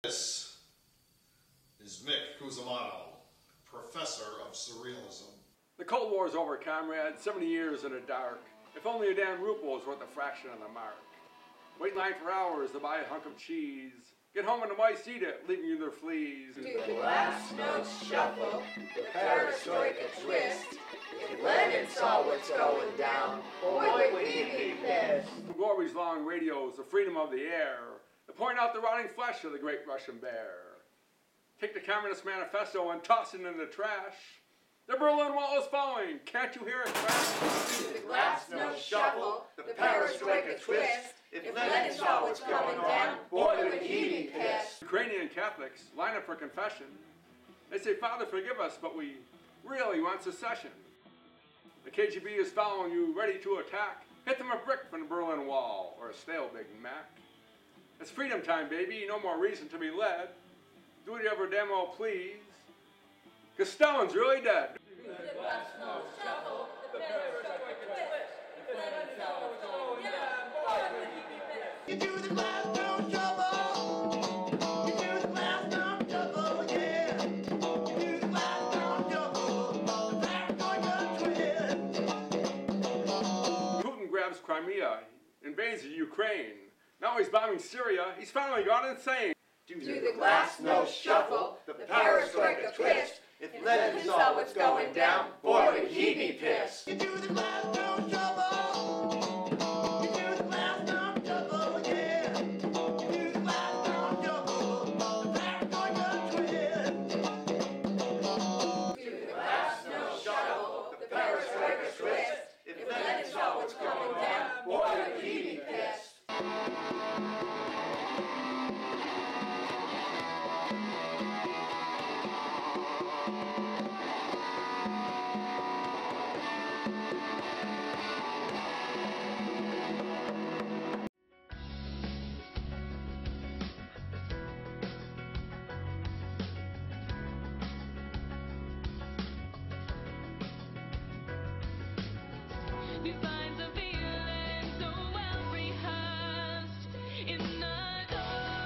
This is Mick Cusimano, professor of surrealism. The Cold War's over, comrade. 70 years in the dark. If only a damn ruble was worth a fraction of the mark. Wait in line for hours to buy a hunk of cheese. Get home and the mice eat it, leaving you their fleas. Do the glass notes shuffle, the perestroika twist. If Lenin saw what's going down, boy would he be pissed. The glory's long radios, the freedom of the air, to point out the rotting flesh of the great Russian bear. Take the Communist Manifesto and toss it in the trash. The Berlin Wall is falling, can't you hear it crash? Do the glass notes shuffle, the perestroika twist. If Lenin saw what's going down, boy would he be pissed. Ukrainian Catholics line up for confession. They say, Father, forgive us, but we really want secession. The KGB is following you, ready to attack. Hit them a brick from the Berlin Wall, or a stale Big Mac. It's freedom time, baby, no more reason to be led. Do whatever damn well please, 'cause Stalin's really dead. Do the glass notes shuffle, the perestroika twist. If Lenin saw what's going down, boy would he be pissed. You do the glass notes shuffle. You do the glass notes shuffle, yeah. You do the glass notes shuffle, the perestroika twist. Putin grabs Crimea, invades Ukraine. Now he's bombing Syria. He's finally gone insane. Do the glass notes shuffle, the perestroika twist. If Lenin saw what's going down, boy would he be pissed. You do the glass notes shuffle. You do the glass notes shuffle, yeah. You do the glass notes shuffle, the perestroika twist. Do the glass notes shuffle, the perestroika twist. If Lenin saw what's going down, boy would he be pissed. We find the feeling so well rehearsed in the doorway.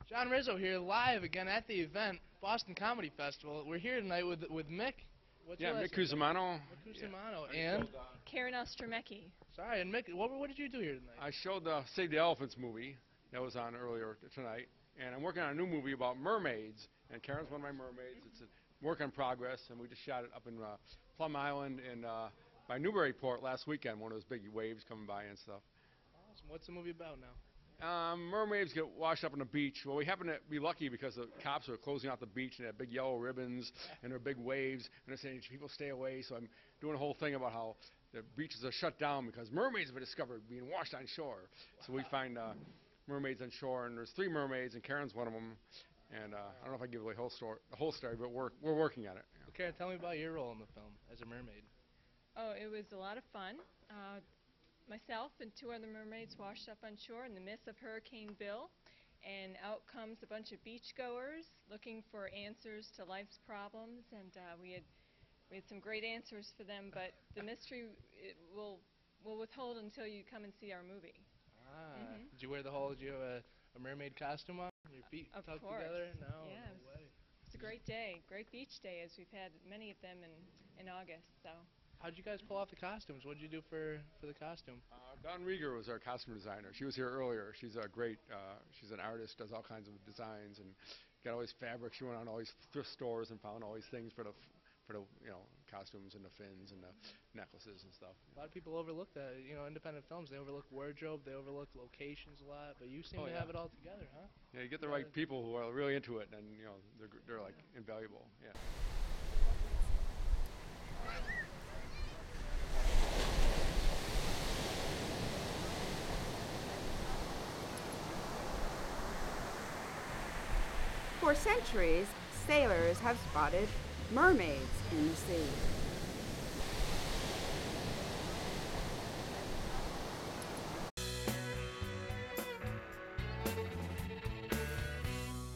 John Rizzo here, live again at the event, Boston Comedy Festival. We're here tonight with Mick. What's your Yeah, last Mick name? Cusimano. Mick Cusimano. And? Karen Ostromecki. Sorry, and Mick, what did you do here tonight? I showed the Save the Elephants movie that was on earlier tonight, and I'm working on a new movie about mermaids, and Karen's one of my mermaids. It's a work in progress, and we just shot it up in Plum Island and by Newburyport last weekend, one of those big waves coming by and stuff. Awesome. What's the movie about now? Mermaids get washed up on the beach. Well, we happen to be lucky because the cops are closing out the beach and they have big yellow ribbons and there are big waves and they're saying people stay away. So I'm doing a whole thing about how the beaches are shut down because mermaids have been discovered being washed on shore. So we find mermaids on shore, and there's 3 mermaids and Karen's one of them. And I don't know if I can give away the whole story, but we're working on it. Yeah. Well, Karen, tell me about your role in the film as a mermaid. Oh, it was a lot of fun. Myself and 2 other mermaids washed up on shore in the midst of Hurricane Bill, and out comes a bunch of beachgoers looking for answers to life's problems, and we had some great answers for them, but the mystery we'll withhold until you come and see our movie. Ah, did you wear did you have a mermaid costume on? Your feet Of tucked course. together? No, Yeah, no way. It's a great day, great beach day, as we've had many of them in August, so. How'd you guys pull off the costumes? What did you do for the costume? Dawn Rieger was our costume designer. She was here earlier. She's a great, she's an artist, does all kinds of designs and got all these fabrics. She went on all these thrift stores and found all these things for the costumes and the fins and the necklaces and stuff. A lot of people overlook that, independent films. They overlook wardrobe, they overlook locations a lot, but you seem to have it all together, huh? Yeah, you get the right people who are really into it, and they're like invaluable. Yeah. For centuries, sailors have spotted mermaids in the sea.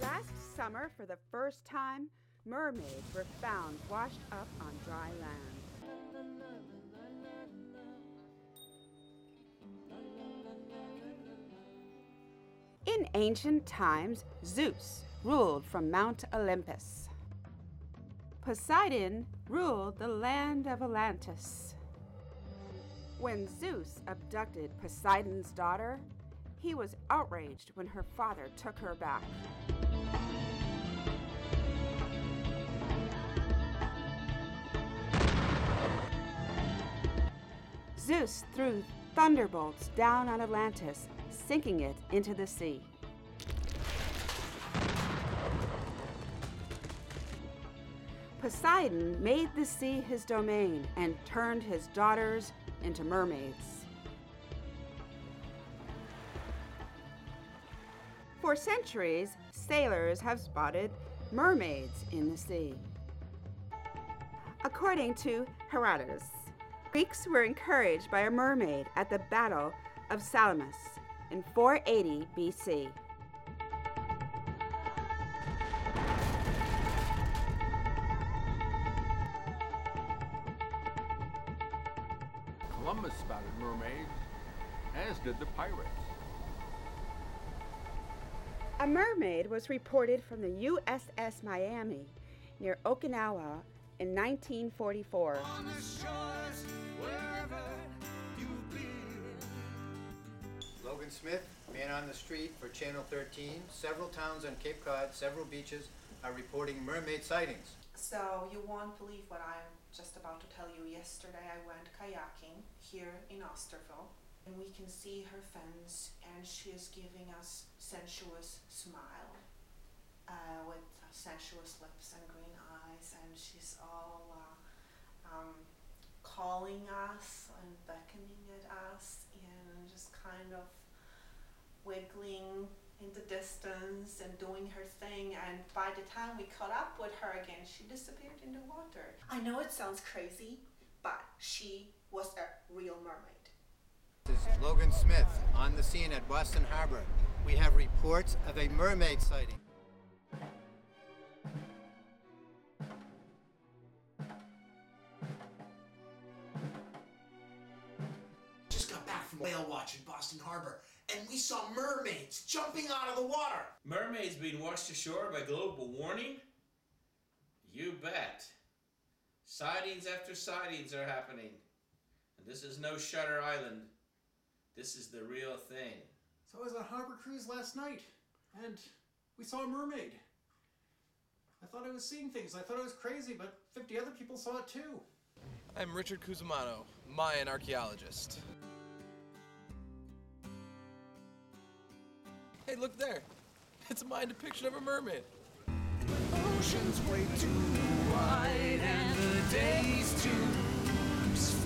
Last summer, for the first time, mermaids were found washed up on dry land. In ancient times, Zeus ruled from Mount Olympus. Poseidon ruled the land of Atlantis. When Zeus abducted Poseidon's daughter, he was outraged when her father took her back. Zeus threw thunderbolts down on Atlantis, sinking it into the sea. Poseidon made the sea his domain and turned his daughters into mermaids. For centuries, sailors have spotted mermaids in the sea. According to Herodotus, Greeks were encouraged by a mermaid at the Battle of Salamis in 480 BC. Columbus spotted mermaids, as did the pirates. A mermaid was reported from the USS Miami near Okinawa in 1944. On the shores, wherever you've been. Logan Smith, man on the street for Channel 13. Several towns on Cape Cod, several beaches are reporting mermaid sightings. So you won't believe what I'm just about to tell you. Yesterday I went kayaking here in Osterville, and we can see her fins, and she is giving us sensuous smile with sensuous lips and green eyes, and she's all calling us and beckoning at us and just kind of wiggling in the distance and doing her thing, and by the time we caught up with her again, she disappeared in the water. I know it sounds crazy, but she was a real mermaid. This is Logan Smith on the scene at Boston Harbor. We have reports of a mermaid sighting. Just got back from whale watch in Boston Harbor, and we saw mermaids jumping out of the water. Mermaids being washed ashore by global warming? You bet. Sightings after sightings are happening. And this is no Shutter Island. This is the real thing. So I was on a harbor cruise last night, and we saw a mermaid. I thought I was seeing things. I thought I was crazy, but 50 other people saw it too. I'm Richard Cusimano, Mayan archaeologist. Hey, look there. It's a Mayan depiction of a mermaid. Ocean's way too wide and the day's too slow.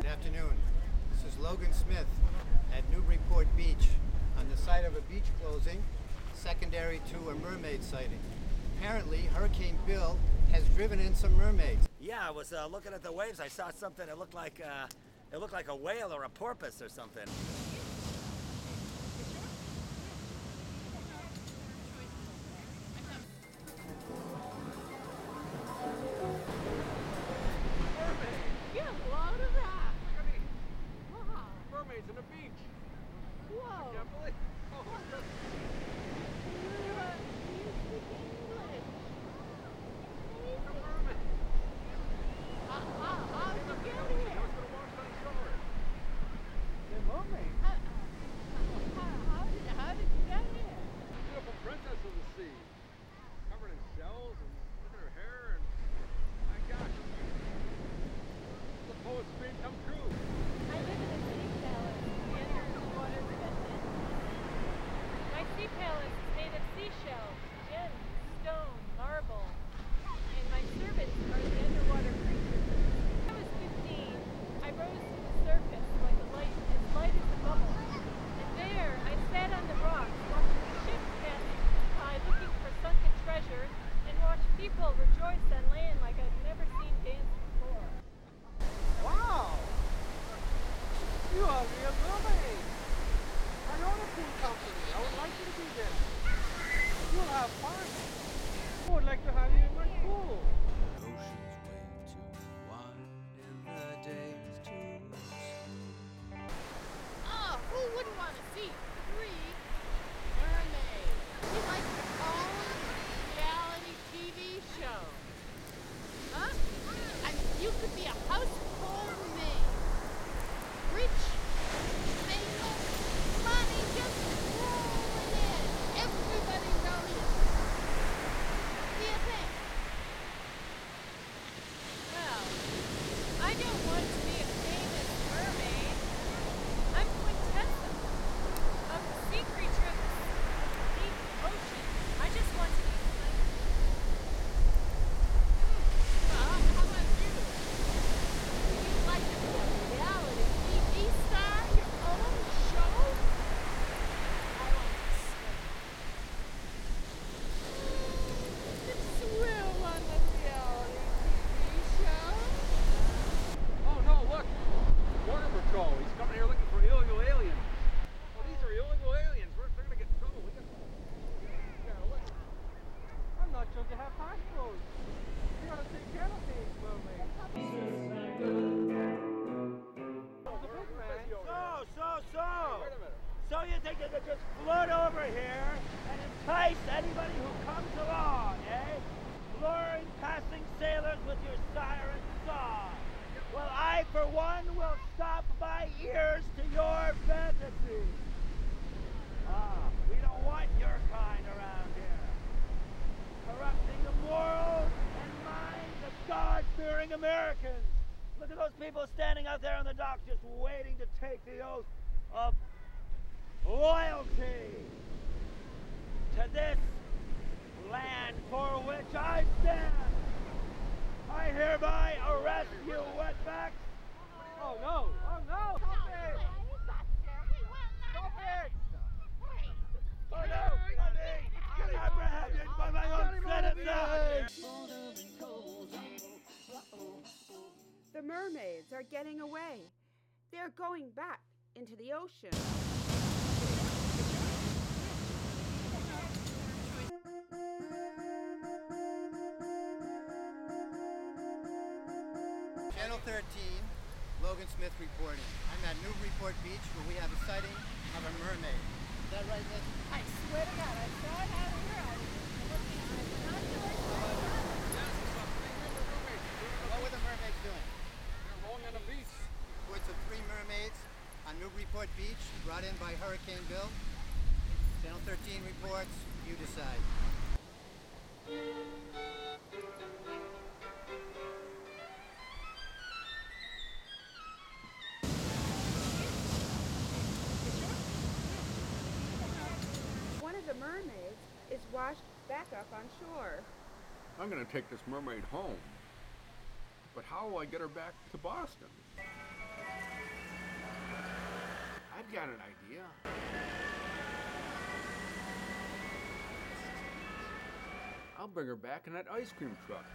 Good afternoon. This is Logan Smith at Newburyport Beach on the site of a beach closing secondary to a mermaid sighting. Apparently, Hurricane Bill has driven in some mermaids. Yeah, I was looking at the waves. I saw something that looked like a whale or a porpoise or something. Get a load of that! Wow. Mermaids on the beach. Whoa! I can't believe. Oh, You speak English. How did you get here? The mermaid. How did you get here? Beautiful princess of the sea. Covered in shells and look at her hair and my gosh. The poet's dream come true. I live in a sea palace, the underwater dimension. My sea palace is made of seashells, gems, stone, marble, and my servants are the underwater creatures. When I was 15, I rose to the surface like a light as a bubble. And there, I sat on the rocks watching the ships passing by looking for sunken treasure and watched people rejoice on land like I'd never seen dance before. Wow! You are a real mermaid. I own a pool company. I would like you to be there. You'll have fun. I would like to have you in my pool. Ocean's way too wide and the day's too smooth. Oh, who wouldn't want to see 3 mermaids? We like their own reality TV show. Huh? I mean, you could be a household maid. Rich, single, money just rolling in. Everybody knows it. What do you think? Well, I don't want to be a famous mermaid. I'm Quintessa of the sea creature of the deep ocean. I just want to be famous. Well, how about you? Would you like to be a reality TV star? Your own show? I want to swim. Swim on the reality TV show? Oh no, look! Border Patrol. He's coming here looking for illegal aliens. Oh, these are illegal aliens. They're gonna get in trouble. We gotta look. I'm not sure they have passports. You gotta take care of these mermaids. So you think you could just float over here and entice anybody who comes along, eh? Luring passing sailors with your siren song. Well, I, for one, will stop my ears to your fantasy. We don't want your kind around here. Corrupting the morals and minds of God-fearing Americans. Look at those people standing out there on the dock just waiting to take the oath of loyalty to this land for which I stand. I hereby arrest you, wetbacks. Oh no! Oh no! Stop it! Stop it! Oh no! I'm apprehended by my own citizens! The mermaids are getting away. They're going back into the ocean. Channel 13, Logan Smith reporting. I'm at Newburyport Beach where we have a sighting of a mermaid. Is that right, Nick? I swear to God, I saw it out of here. What were the mermaids doing? They're rolling on the beach. Reports of 3 mermaids on Newburyport Beach brought in by Hurricane Bill. Channel 13 reports, you decide. One of the mermaids is washed back up on shore. I'm gonna take this mermaid home. But how will I get her back to Boston? I've got an idea. I'll bring her back in that ice cream truck.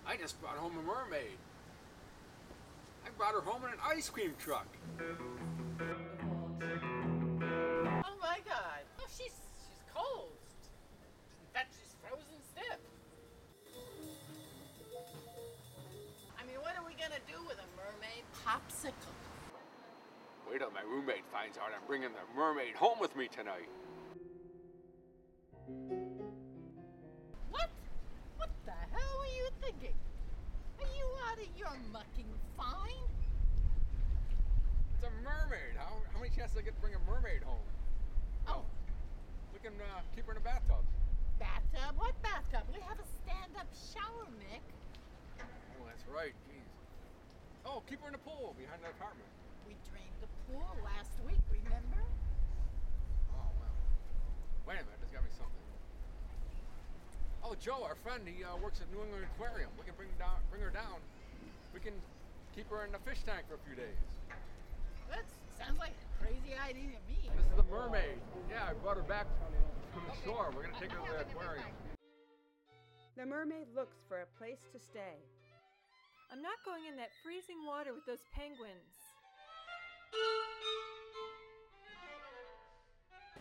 I just brought home a mermaid. I brought her home in an ice cream truck. Oh my God! Oh, she's cold. In fact, she's frozen stiff. I mean, what are we gonna do with a mermaid popsicle? Wait till my roommate finds out I'm bringing the mermaid home with me tonight. What? What the hell were you thinking? Are you out of your mucking fine? It's a mermaid. How many chances I get to bring a mermaid home? Oh. We can keep her in a bathtub. Bathtub? What bathtub? We have a stand-up shower, Mick. Oh, that's right. Jeez. Oh, keep her in the pool behind the apartment. We drained the pool last week, remember? Oh, well. Wait a minute. There's got to be something. Oh, Joe, our friend, he works at New England Aquarium. We can bring her down. We can keep her in the fish tank for a few days. That sounds like a crazy idea to me. This is the mermaid. Yeah, I brought her back from the shore. We're gonna take her to the aquarium. The mermaid looks for a place to stay. I'm not going in that freezing water with those penguins.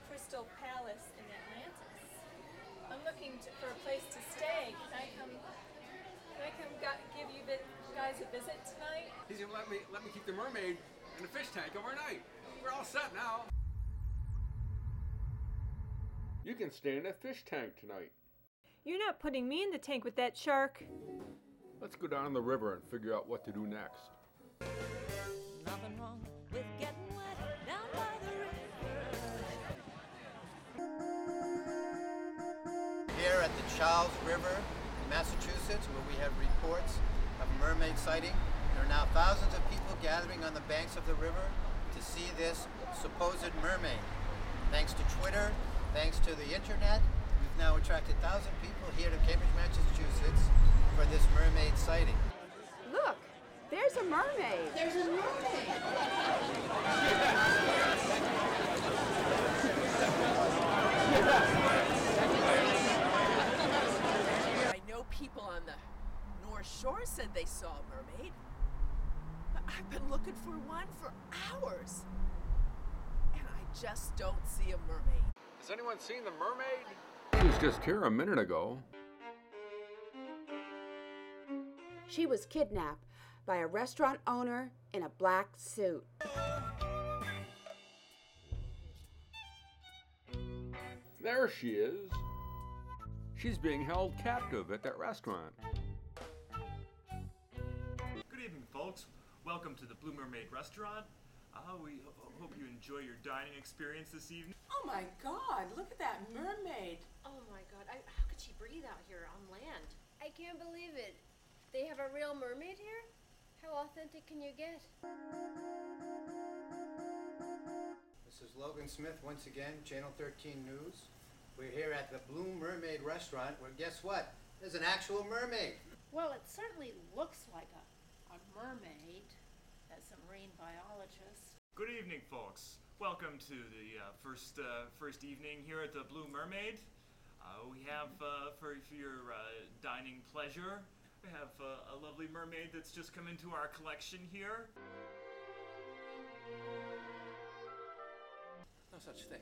Crystal Palace in Atlantis. I'm looking for a place to stay. Can I come give you guys a visit tonight? He's gonna let me keep the mermaid in the fish tank overnight. We're all set now. You can stay in that fish tank tonight. You're not putting me in the tank with that shark. Let's go down the river and figure out what to do next. Nothing wrong with getting wet down by the river. Here at the Charles River in Massachusetts, where we have reports of mermaid sighting, there are now thousands of people gathering on the banks of the river to see this supposed mermaid. Thanks to Twitter, thanks to the internet, we've now attracted 1,000 people here to Cambridge, Massachusetts for this mermaid sighting. Look, there's a mermaid. There's a mermaid. I know people on the North Shore said they saw a mermaid. I've been looking for one for hours. And I just don't see a mermaid. Has anyone seen the mermaid? She was just here a minute ago. She was kidnapped by a restaurant owner in a black suit. There she is. She's being held captive at that restaurant. Good evening, folks. Welcome to the Blue Mermaid restaurant. We hope you enjoy your dining experience this evening. Oh my God, look at that mermaid. Oh my God, how could she breathe out here on land? I can't believe it. They have a real mermaid here? How authentic can you get? This is Logan Smith once again, Channel 13 News. We're here at the Blue Mermaid restaurant where, guess what? There's an actual mermaid. Well, it certainly looks like a mermaid as a marine biologist. Good evening, folks. Welcome to the first evening here at the Blue Mermaid. We have, for your dining pleasure, we have a lovely mermaid that's just come into our collection here. No such thing.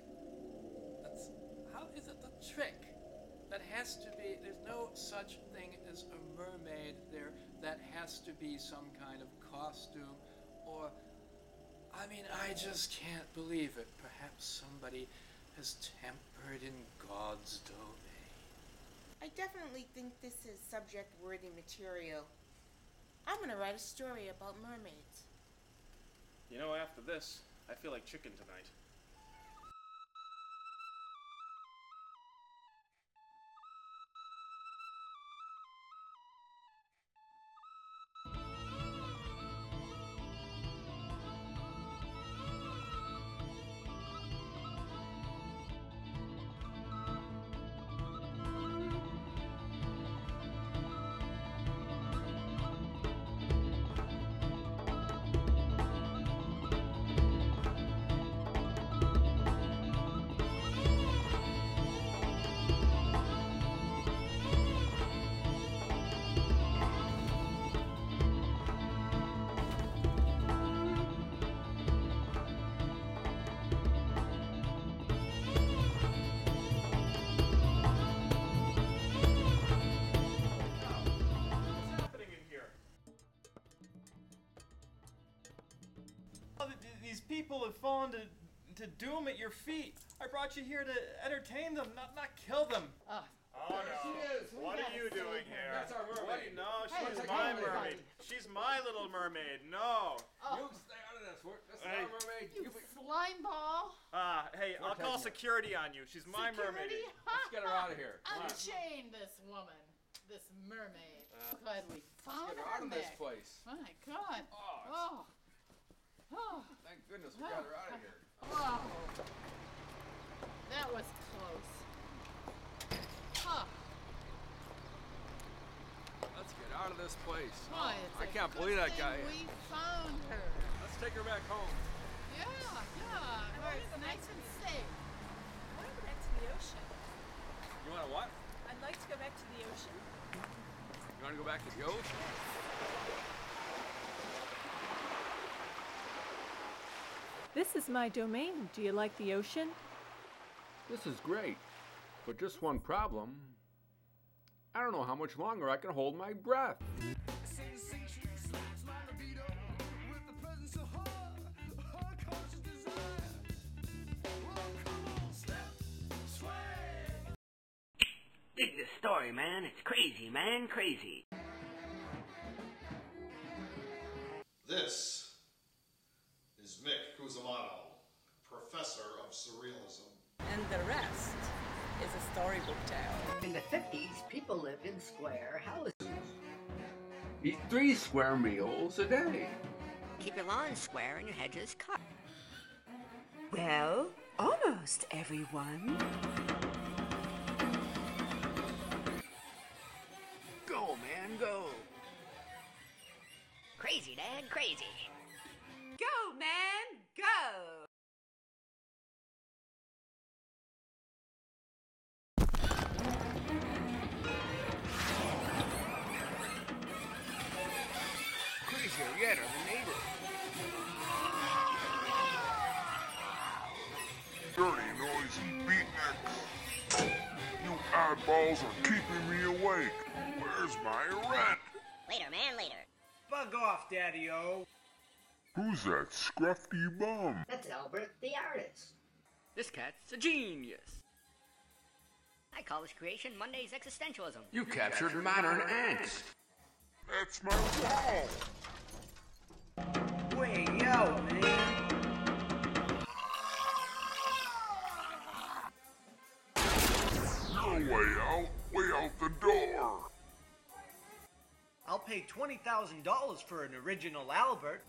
How is it the trick? That has to be, there's no such thing as a mermaid there. That has to be some kind of costume or, I mean, I just can't believe it. Perhaps somebody has tampered in God's domain. I definitely think this is subject-worthy material. I'm gonna write a story about mermaids. You know, after this, I feel like chicken tonight. These people have fallen to doom at your feet. I brought you here to entertain them, not kill them. Oh no! What are you doing here? That's our mermaid. No, she's my mermaid. She's my little mermaid. No. You stay out of this. This is our mermaid. You slime ball. Hey, I'll call security on you. She's my mermaid. Let's get her out of here. Unchain this woman, this mermaid. Glad we found Let's get her out of this Nick. place. My God. Oh. Thank goodness we got her out of here. Oh. That was close. this place. Why, it's I a can't good believe that thing guy. We found her. Let's take her back home. Yeah, where it's nice and safe. I want to go back to the ocean. You want to what? I'd like to go back to the ocean. You want to go back to the ocean? This is my domain. Do you like the ocean? This is great, but just one problem. I don't know how much longer I can hold my breath. Dig this story, man. It's crazy, man. Crazy. This is Mick Cusimano, professor of surrealism. And the rest is a storybook tale. In the 50s, people lived in square houses. Eat 3 square meals a day. Keep your lawn square and your hedges cut. Well, almost everyone. Go, man, go. Crazy, Dad, crazy. Go, man, go! Crazier yet are the neighbors. Dirty, noisy beatniks. You eyeballs are keeping me awake. Where's my rent? Later, man, later. Bug off, Daddy-O. Who's that scruffy bum? That's Albert the artist. This cat's a genius. I call this creation Monday's existentialism. You captured modern angst. That's my wall. Way out, man. No way out the door. I'll pay $20,000 for an original Albert.